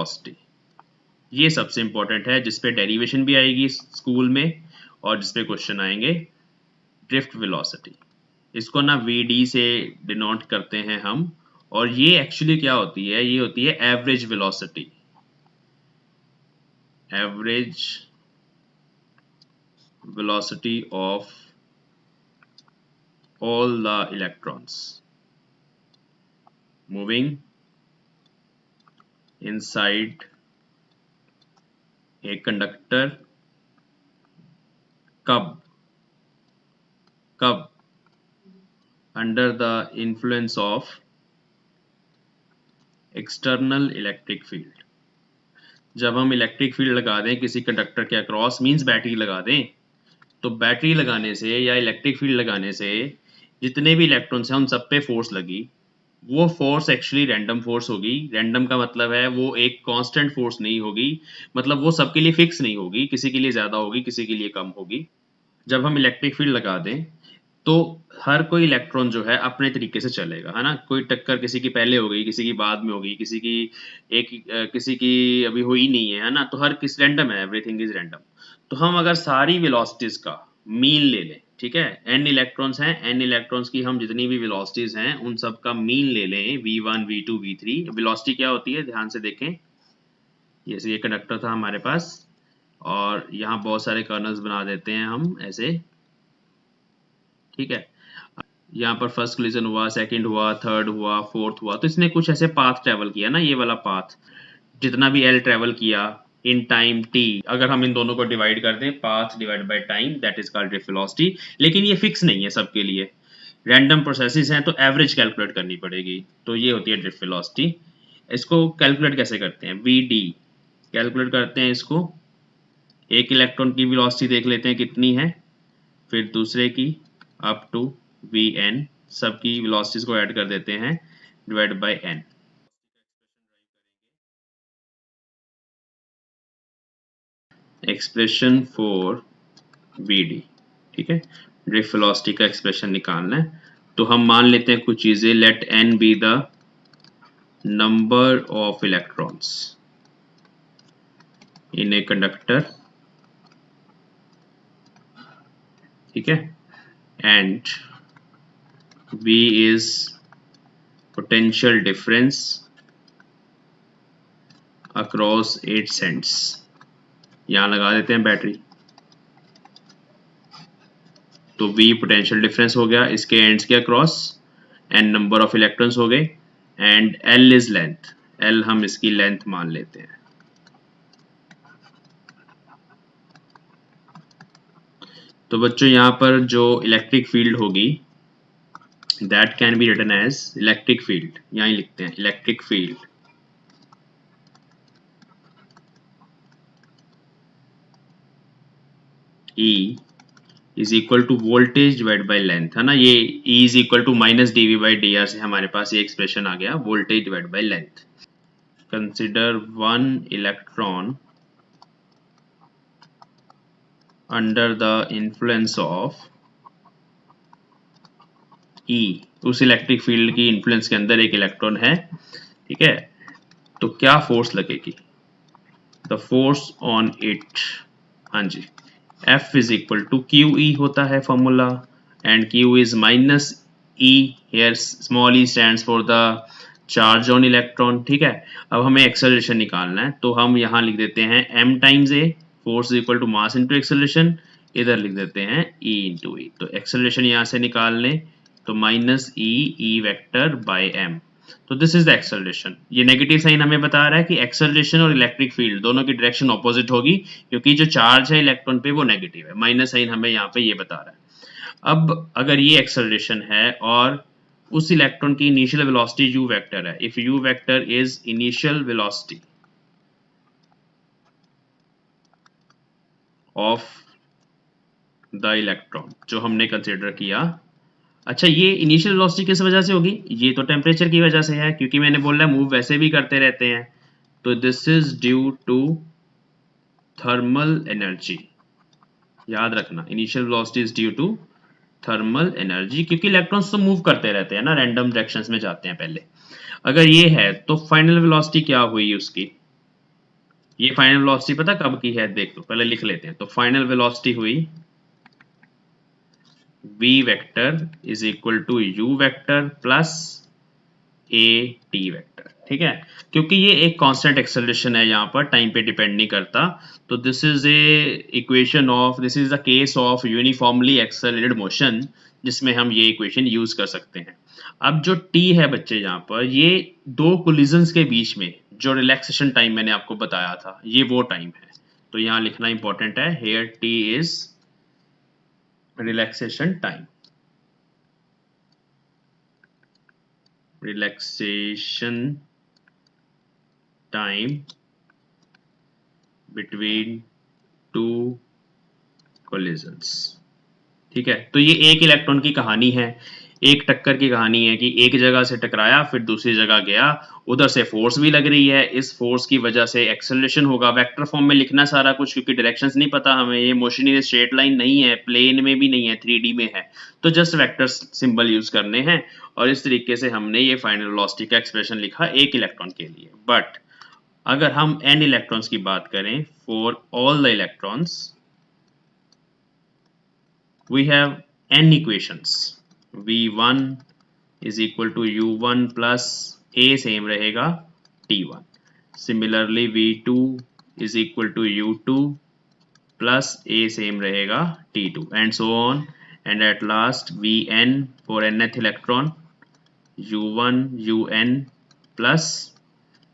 Velocity, ये सबसे important है, जिसपे डेरिवेशन भी आएगी स्कूल में और जिसपे क्वेश्चन आएंगे। ड्रिफ्ट वेलोसिटी, इसको ना VD से डिनोट करते हैं हम, और ये एक्चुअली क्या होती है, ये होती है average velocity, average velocity of all the electrons moving inside a conductor कब under the influence of external electric field। जब हम इलेक्ट्रिक फील्ड लगा दें किसी कंडक्टर के अक्रॉस, मींस बैटरी लगा दें, तो बैटरी लगाने से या इलेक्ट्रिक फील्ड लगाने से जितने भी इलेक्ट्रॉन्स हैं उन सब पे फोर्स लगी, वो फोर्स एक्चुअली रैंडम फोर्स होगी। रैंडम का मतलब है वो एक कांस्टेंट फोर्स नहीं होगी, मतलब वो सबके लिए फिक्स नहीं होगी, किसी के लिए ज़्यादा होगी, किसी के लिए कम होगी। जब हम इलेक्ट्रिक फील्ड लगा दें तो हर कोई इलेक्ट्रॉन जो है अपने तरीके से चलेगा, है ना। कोई टक्कर किसी की पहले हो गई, किसी की बाद में हो गई, किसी की अभी हुई नहीं है ना, तो हर किस रैंडम है, एवरीथिंग इज रैंडम। तो हम अगर सारी वेलोसिटीज का मीन ले लें, ठीक है, n इलेक्ट्रॉन्स हैं, n इलेक्ट्रॉन्स की हम जितनी भी वेलोसिटीज हैं उन सब का मीन ले लें, v1 v2 v3। वेलोसिटी क्या होती है, ध्यान से देखें, जैसे ये कंडक्टर था हमारे पास और यहाँ बहुत सारे कर्नल्स बना देते हैं हम ऐसे, ठीक है। यहाँ पर फर्स्ट कोलिजन हुआ, सेकंड हुआ, थर्ड हुआ, फोर्थ हुआ, तो इसने कुछ ऐसे पाथ ट्रेवल किया ना, ये वाला पाथ जितना भी L ट्रेवल किया इन टाइम t, अगर हम इन दोनों को डिवाइड कर दें, path divide by time, that is called drift velocity. लेकिन ये फिक्स नहीं है सबके लिए, रैंडम प्रोसेसेस हैं, तो एवरेज कैलकुलेट करनी पड़ेगी, तो ये होती है ड्रिफ्ट वेलोसिटी। इसको कैलकुलेट कैसे करते हैं, VD कैलकुलेट करते हैं इसको। एक इलेक्ट्रॉन की वेलोसिटी देख लेते हैं कितनी है, फिर दूसरे की अप टू Vn, सबकी वेलोसिटीज को ऐड कर देते हैं, divide by n। Expression for VD, ठीक है, ड्रिफ्ट वेलोसिटी का एक्सप्रेशन निकालना है। तो हम मान लेते हैं कुछ चीजें, let n be the number of electrons in a conductor, ठीक है, and V is potential difference across 8 cents। यहां लगा देते हैं बैटरी, तो V पोटेंशियल डिफरेंस हो गया इसके एंड्स के across, n number of electrons हो गए, and L is length, L हम इसकी लेंथ मान लेते हैं। तो बच्चों यहां पर जो इलेक्ट्रिक फील्ड होगी that can be written as electric field, यहां लिखते हैं electric field E is equal to voltage divide by length, है ना। ये E is equal to minus dV by dr से हमारे पास ये एक्सप्रेशन आ गया, voltage divide by length. Consider one electron under the influence of E, उस इलेक्ट्रिक फील्ड की इन्फ्लुएंस के अंदर एक इलेक्ट्रॉन है, ठीक है, तो क्या फोर्स लगेगी, द फोर्स ऑन इट, हाँ जी, F is equal to QE होता है formula, and Q is minus E, here small e stands for the charge on electron, ठीक है। अब हमें एक्सेलरेशन निकालना है, तो हम यहाँ लिख देते हैं m times a, force is equal to mass into acceleration, इधर लिख देते हैं E इंटू e, तो एक्सेलरेशन यहाँ से निकाल लें, तो minus E vector by m, तो दिस इज द एक्सेलरेशन। ये नेगेटिव साइन हमें बता रहा है कि एक्सेलरेशन और इलेक्ट्रिक फील्ड दोनों की डायरेक्शन ऑपोजिट होगी, क्योंकि जो चार्ज है इलेक्ट्रॉन पे वो नेगेटिव है, माइनस साइन हमें यहाँ पे ये बता रहा है। अब अगर ये एक्सेलरेशन है और उस इलेक्ट्रॉन की इनिशियल वेलोसिटी u वेक्टर है, if u vector is initial velocity of the electron जो हमने कंसीडर किया, अच्छा ये इनिशियल वेलोसिटी किस वजह से होगी, ये तो टेम्परेचर की वजह से है, क्योंकि मैंने बोला मूव वैसे भी करते रहते हैं, तो this is due to thermal energy, याद रखना initial velocity is due to thermal energy, क्योंकि इलेक्ट्रॉन्स तो मूव करते रहते हैं ना, रैंडम डायरेक्शंस में जाते हैं पहले। अगर ये है तो फाइनल वेलोसिटी क्या हुई उसकी, ये फाइनल वेलोसिटी पता कब की है, देख लो, पहले लिख लेते हैं। तो फाइनल वेलोसिटी हुई v vector is equal to u vector plus a t vector, ठीक है, क्योंकि ये एक कांस्टेंट एक्सेलरेशन है, यहाँ पर टाइम पे डिपेंड नहीं करता। तो this is a equation of, this is the case of uniformly accelerated motion, जिसमें हम ये इक्वेशन यूज कर सकते हैं। अब जो t है बच्चे, यहाँ पर ये दो कोलिजन्स के बीच में जो रिलैक्सेशन टाइम मैंने आपको बताया था, ये वो टाइम है। तो यहाँ लिखना इंपॉर्टेंट है, here t is relaxation time, relaxation time between two collisions, ठीक है। तो ये एक इलेक्ट्रॉन की कहानी है, एक टक्कर की कहानी है कि एक जगह से टकराया फिर दूसरी जगह गया, उधर से फोर्स भी लग रही है, इस फोर्स की वजह से एक्सेलरेशन होगा। वेक्टर फॉर्म में लिखना सारा कुछ, क्योंकि डायरेक्शंस नहीं पता हमें, ये मोशन इन स्ट्रेट लाइन नहीं है, प्लेन में भी नहीं है, 3D में है, तो जस्ट वेक्टर सिंबल यूज करने हैं। और इस तरीके से हमने ये फाइनल वेलोसिटी का एक्सप्रेशन लिखा एक इलेक्ट्रॉन के लिए। बट अगर हम n इलेक्ट्रॉन्स की बात करें, for all the electrons we have n equations, v1 is equal to u1 plus a same रहेगा t1, similarly v2 is equal to u2 plus a same रहेगा t2 and so on, and at last vn for nth electron u1 un plus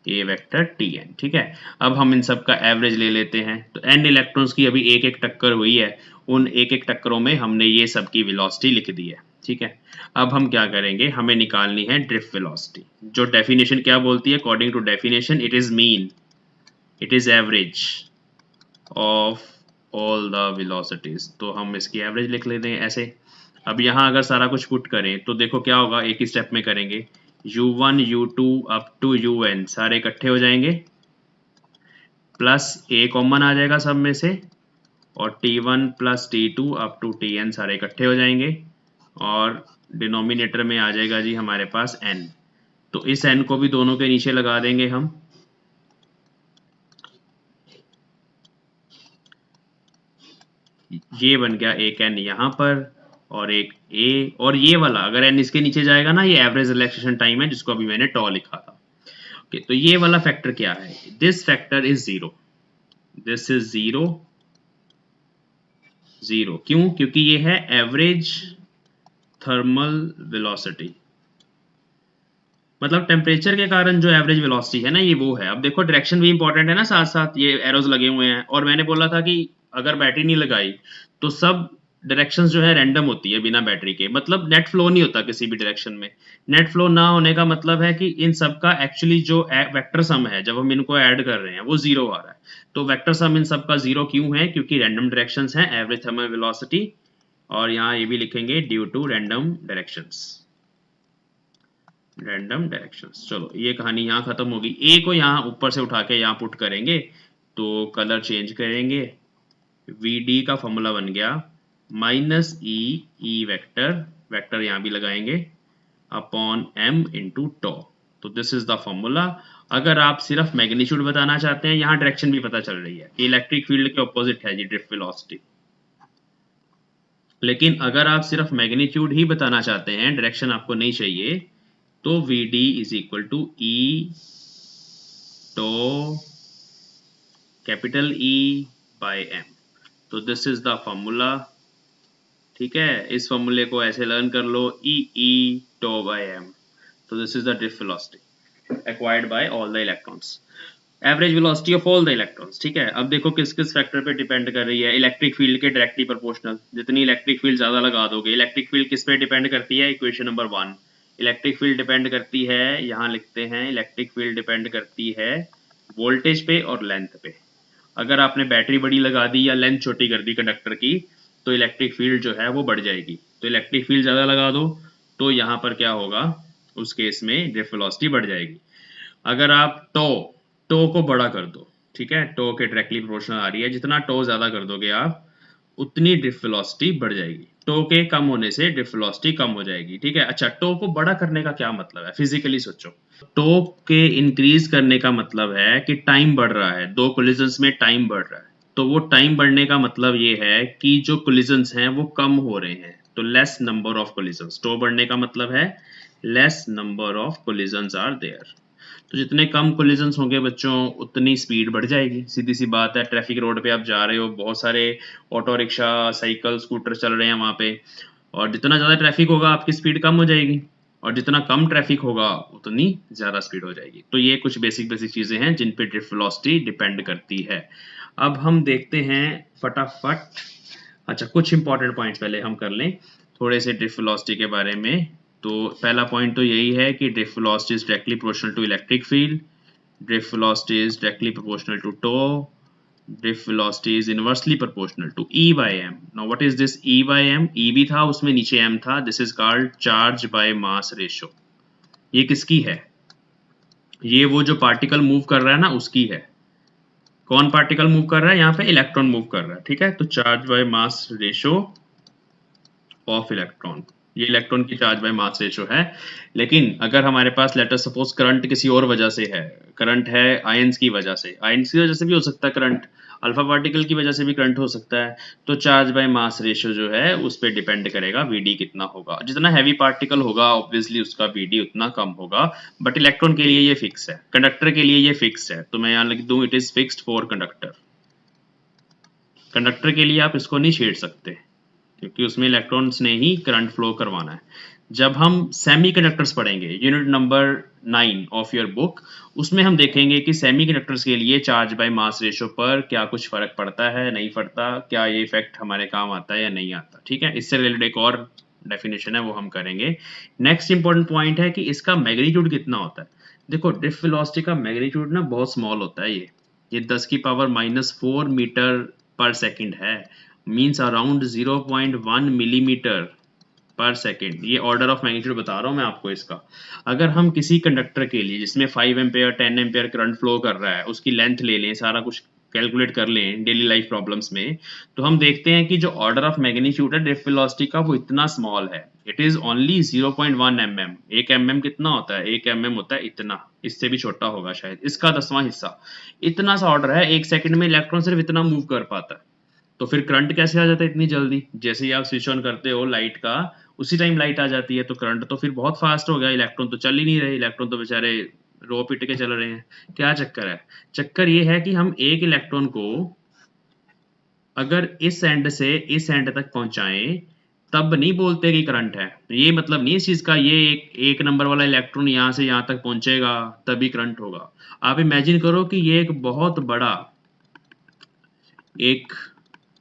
a vector tn, ठीक है। अब हम इन सब का average ले लेते हैं। तो n इलेक्ट्रॉन्स की अभी एक एक टक्कर हुई है, उन एक एक टक्करों में हमने ये सब की वेलोसिटी लिख दी है, ठीक है। अब हम क्या करेंगे, हमें निकालनी है ड्रिफ्ट वेलोसिटी। जो डेफिनेशन क्या बोलती है, according to definition it is mean, it is average of all the velocities. तो हम इसकी एवरेज लिख लेते हैं ऐसे। अब यहाँ अगर सारा कुछ पुट करें तो देखो क्या होगा, एक ही स्टेप में करेंगे, u1 u2 up to un सारे इकट्ठे हो जाएंगे, प्लस a कॉमन आ जाएगा सब में से, और t1 plus t2 up to tn सारे इकट्ठे हो जाएंगे, और डिनोमिनेटर में आ जाएगा जी हमारे पास n। तो इस n को भी दोनों के नीचे लगा देंगे हम, ये बन गया एक n यहाँ पर और एक a, और ये वाला अगर n इसके नीचे जाएगा ना, ये एवरेज रिलैक्सेशन टाइम है, जिसको अभी मैंने टॉ लिखा था। ओके, तो ये वाला फैक्टर क्या है, this factor is zero, this is zero, zero क्यों, क्योंकि ये है एवरेज थर्मल वेलोसिटी, मतलब टेम्परेचर के कारण जो एवरेज वेलोसिटी है ना, ये वो है। अब देखो डायरेक्शन भी इंपॉर्टेंट है ना, साथ साथ ये एरोज लगे हुए हैं, और मैंने बोला था कि अगर बैटरी नहीं लगाई तो सब डायरेक्शंस जो है रैंडम होती है बिना बैटरी के, मतलब नेट फ्लो नहीं होता किसी भी डायरेक्शन में। नेट फ्लो ना होने का मतलब है कि इन सब का एक्चुअली जो वेक्टर सम है, जब हम इनको ऐड कर रहे हैं वो जीरो आ रहा है। तो वेक्टर सम इन सब का जीरो क्यों है, क्योंकि रैंडम डायरेक्शंस हैं, एवरेज थर्मल वेलोसिटी, और यहाँ ये भी लिखेंगे due to random directions, random directions. चलो ये कहानी यहाँ खत्म होगी। ए को यहाँ ऊपर से उठा के यहाँ पुट करेंगे, तो कलर चेंज करेंगे, वी डी का फॉर्मूला बन गया माइनस ई वेक्टर, वेक्टर यहाँ भी लगाएंगे, अपॉन एम इंटू टॉ। तो दिस इज द फॉर्मूला। अगर आप सिर्फ मैग्नीट्यूड बताना चाहते हैं, यहाँ डायरेक्शन भी पता चल रही है कि इलेक्ट्रिक फील्ड के ऑपोजिट है जी ड्रिफ्ट वेलोसिटी, लेकिन अगर आप सिर्फ मैग्नीट्यूड ही बताना चाहते हैं, डायरेक्शन आपको नहीं चाहिए, तो v d is equal to e tau capital E by m. तो दिस इज द फॉर्मूला, ठीक है। इस फॉर्मूले को ऐसे लर्न कर लो, ई टो बाय एम। तो this is the drift velocity acquired by all the electrons, average velocity of all the electrons, ठीक है। अब देखो किस किस फैक्टर पे डिपेंड कर रही है, इलेक्ट्रिक फील्ड के डायरेक्टली प्रोपोर्शनल, जितनी इलेक्ट्रिक फील्ड ज्यादा लगा दोगे। इलेक्ट्रिक फील्ड किस पे डिपेंड करती है, equation number 1, electric field depend करती है, यहाँ लिखते हैं, इलेक्ट्रिक फील्ड डिपेंड करती है वोल्टेज पे और लेंथ पे। अगर आपने बैटरी बड़ी लगा दी या लेंथ छोटी कर दी कंडक्टर की, तो इलेक्ट्रिक फील्ड जो है वो बढ़ जाएगी। तो इलेक्ट्रिक फील्ड ज़्यादा लगा दो तो यहाँ पर क्या होगा, उस केस में ड्रिफ्ट वेलोसिटी बढ़ जाएगी। अगर आप टो को बड़ा कर दो, ठीक है, टो के डायरेक्टली प्रोपोर्शनल आ रही है, जितना टो ज़्यादा कर दोगे आप, उतनी ड्रिफ्ट वेलोसिटी बढ़ जाएगी। टो के कम होने से ड्रिफ्ट वेलोसिटी कम हो जाएगी, ठीक है। अच्छा, टो को बड़ा करने का क्या मतलब है, फिजिकली सोचो। टो के इंक्रीज करने का मतलब है कि टाइम बढ़ रहा है, दो कोलिजन्स में टाइम बढ़ रहा है, तो वो टाइम बढ़ने का मतलब ये है कि जो कोलिजन्स हैं वो कम हो रहे हैं, तो less number of collisions. Tau बढ़ने का मतलब है less number of collisions are there. तो जितने कम कोलिजन्स होंगे बच्चों उतनी स्पीड बढ़ जाएगी, सीधी सी बात है। ट्रैफिक रोड पे आप जा रहे हो, बहुत सारे ऑटो रिक्शा साइकिल स्कूटर चल रहे हैं वहाँ पे, और जितना ज़्यादा ट्रैफिक होगा आपकी स्पीड कम हो जाएगी, और जितना कम ट्रैफिक होगा उतनी ज़्यादा स्पीड हो जाएगी। तो ये कुछ बेसिक बेसिक चीज़ें हैं जिन पे ड्रिफ्ट वेलोसिटी डिपेंड करती है। अब हम देखते हैं फटाफट। अच्छा, कुछ इंपॉर्टेंट पॉइंट्स पहले हम कर लें थोड़े से ड्रिफ्ट वेलोसिटी के बारे में। तो पहला पॉइंट तो यही है कि drift velocity is directly proportional to electric field, drift velocity is directly proportional to tau, drift velocity is inversely proportional to E by m. Now what is this E by m? E भी था उसमें, नीचे m था। This is called charge by mass ratio. ये किसकी है? ये वो जो पार्टिकल मूव कर रहा है ना उसकी है। कौन पार्टिकल मूव कर रहा है? यहाँ पे इलेक्ट्रॉन मूव कर रहा है, ठीक है। तो charge by mass ratio of electron, ये इलेक्ट्रॉन की चार्ज बाय मास रेशियो है। लेकिन अगर हमारे पास लेटर सपोज करंट किसी और वजह से है, करंट है आयंस की वजह से, आयंस की वजह से भी हो सकता है करंट, अल्फा पार्टिकल की वजह से भी करंट हो सकता है, तो चार्ज बाय मास रेशियो जो है उस पर डिपेंड करेगा वीडी कितना होगा। जितना हैवी पार्टिकल होगा ऑब्वियसली उसका वीडी उतना कम होगा, बट इलेक्ट्रॉन के लिए ये फिक्स है, कंडक्टर के लिए ये फिक्स है। तो मैं यहाँ लिख दूं it is fixed for conductor. Conductor के लिए आप इसको नहीं छेड़ सकते क्योंकि उसमें इलेक्ट्रॉन्स ने ही करंट फ्लो करवाना है। जब हम सेमीकंडक्टर्स पढ़ेंगे unit number 9 of your book, उसमें हम देखेंगे कि सेमीकंडक्टर्स के लिए चार्ज बाय मास रेशियो पर क्या कुछ फर्क पड़ता है, नहीं पड़ता, क्या ये इफेक्ट हमारे काम आता है या नहीं आता, ठीक है। इससे रिलेटेड एक और डेफिनेशन है वो हम करेंगे। नेक्स्ट इंपॉर्टेंट पॉइंट है कि इसका मैग्नीट्यूड कितना होता है। देखो ड्रिफ्ट वेलोसिटी का मैग्नीट्यूड ना बहुत स्मॉल होता है, ये 10 की पावर -4 मीटर पर सेकंड है, मीन्स अराउंड 0.1 मिलीमीटर पर सेकेंड। ये ऑर्डर ऑफ मैग्नीट्यूड बता रहा हूँ मैं आपको इसका। अगर हम किसी कंडक्टर के लिए जिसमें 5 एम्पेयर 10 एम्पेयर करंट फ्लो कर रहा है उसकी लेंथ ले लें, सारा कुछ कैलकुलेट कर लें डेली लाइफ प्रॉब्लम्स में, तो हम देखते हैं कि जो ऑर्डर ऑफ मैग्नीट्यूड है ड्रिफ्ट वेलोसिटी का वो इतना स्मॉल है, it is only 0.1 mm। 1 mm कितना होता है? 1 mm होता है इतना, इससे भी छोटा होगा शायद, इसका 10वां हिस्सा। इतना सा ऑर्डर है, 1 सेकंड में इलेक्ट्रॉन सिर्फ इतना मूव कर पाता है। तो फिर करंट कैसे आ जाता है इतनी जल्दी? जैसे ही आप स्विच ऑन करते हो लाइट का, उसी टाइम लाइट आ जाती है, तो करंट तो फिर बहुत फास्ट हो गया। इलेक्ट्रॉन तो चल ही नहीं रहे, इलेक्ट्रॉन तो बेचारे रो पिट के चल रहे हैं। क्या चक्कर है? चक्कर ये है कि हम एक इलेक्ट्रॉन को अगर इस एंड से इस एंड तक पहुंचाएं तब नहीं बोलते कि करंट है। ये मतलब नहीं इस चीज का, ये एक नंबर वाला इलेक्ट्रॉन यहाँ से यहाँ तक पहुंचेगा तभी करंट होगा। आप इमेजिन करो कि ये एक बहुत बड़ा एक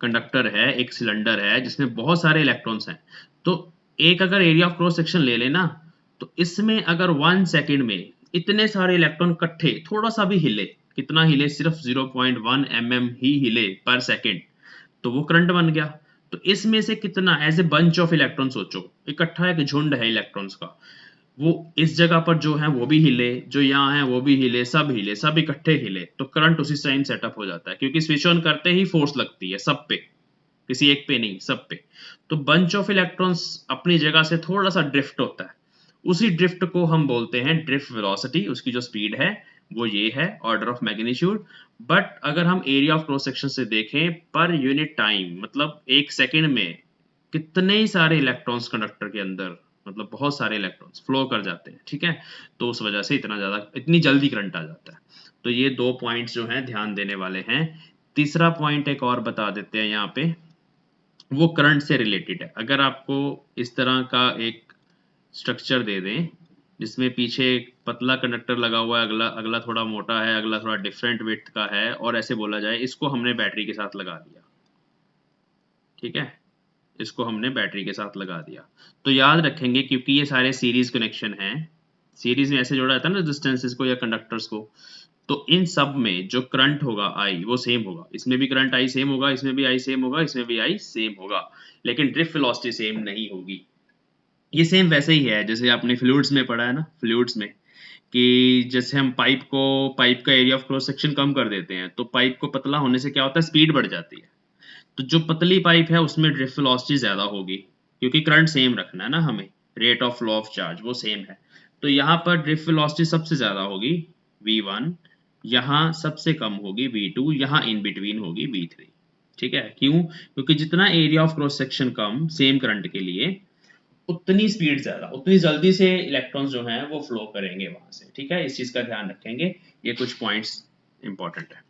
कंडक्टर है, एक सिलेंडर है जिसमें बहुत सारे इलेक्ट्रॉन्स हैं। तो एक अगर एरिया ऑफ क्रॉस सेक्शन ले लेना, तो इसमें अगर 1 सेकंड में इतने सारे इलेक्ट्रॉन इकट्ठे थोड़ा सा भी हिले, कितना हिले? सिर्फ 0.1 mm ही हिले पर सेकंड, तो वो करंट बन गया। तो इसमें से कितना as a bunch of electron सोचो, इकट्ठा एक झुंड है इलेक्ट्रॉन्स का, वो इस जगह पर जो है वो भी हिले, जो यहाँ है वो भी हिले, सब इकट्ठे हिले, तो करंट उसी टाइम सेटअप हो जाता है क्योंकि स्विच ऑन करते ही फोर्स लगती है सब पे, किसी एक पे नहीं, सब पे। तो बंच ऑफ इलेक्ट्रॉन्स अपनी जगह से थोड़ा सा ड्रिफ्ट होता है, उसी ड्रिफ्ट को हम बोलते हैं ड्रिफ्ट वेलोसिटी। उसकी जो स्पीड है वो ये है, ऑर्डर ऑफ मैग्नीट्यूड। बट अगर हम एरिया ऑफ क्रॉस सेक्शन से देखें पर यूनिट टाइम, मतलब 1 सेकंड में कितने ही सारे इलेक्ट्रॉन्स कंडक्टर के अंदर, मतलब बहुत सारे इलेक्ट्रॉन्स फ्लो कर जाते हैं, ठीक है। तो उस वजह से इतनी जल्दी करंट आ जाता है। तो ये 2 पॉइंट्स जो हैं ध्यान देने वाले हैं। तीसरा पॉइंट एक और बता देते हैं यहाँ पे, वो करंट से रिलेटेड है। अगर आपको इस तरह का एक स्ट्रक्चर दे दें जिसमें पीछे एक पतला कंडक्टर लगा हुआ है, अगला थोड़ा मोटा है, अगला थोड़ा डिफरेंट विड्थ का है, और ऐसे बोला जाए इसको हमने बैटरी के साथ लगा दिया, ठीक है, इसको हमने बैटरी के साथ लगा दिया, तो याद रखेंगे क्योंकि ये सारे सीरीज कनेक्शन हैं, सीरीज में ऐसे जोड़ा जाता है ना रेजिस्टेंसेस को या कंडक्टर्स को, तो इन सब में जो करंट होगा आई वो सेम होगा। इसमें भी करंट आई सेम होगा, इसमें भी आई सेम होगा, इसमें भी आई सेम होगा, लेकिन ड्रिफ्ट वेलोसिटी सेम नहीं होगी। ये सेम वैसे ही है जैसे आपने फ्लूइड्स में पढ़ा है ना, फ्लूइड्स में कि जैसे हम पाइप का एरिया ऑफ क्रॉस सेक्शन कम कर देते हैं तो पाइप को पतला होने से क्या होता है, स्पीड बढ़ जाती है। तो जो पतली पाइप है उसमें ड्रिफ्ट वेलोसिटी ज्यादा होगी, क्योंकि करंट सेम रखना है ना हमें, rate of flow of charge वो सेम है। तो यहाँ पर ड्रिफ्ट वेलोसिटी सबसे ज्यादा होगी v1, यहाँ सबसे कम होगी v2, यहाँ इन बिटवीन होगी v3। ठीक है, क्यों? क्योंकि जितना area of cross section come same current के लिए, उतनी स्पीड ज्यादा, उतनी जल्दी से इलेक्ट्रॉन्स जो हैं वो फ्लो करेंगे वहां से। ठीक है, इस चीज का ध्यान रखेंगे, ये कुछ पॉइंट्स इंपॉर्टेंट है।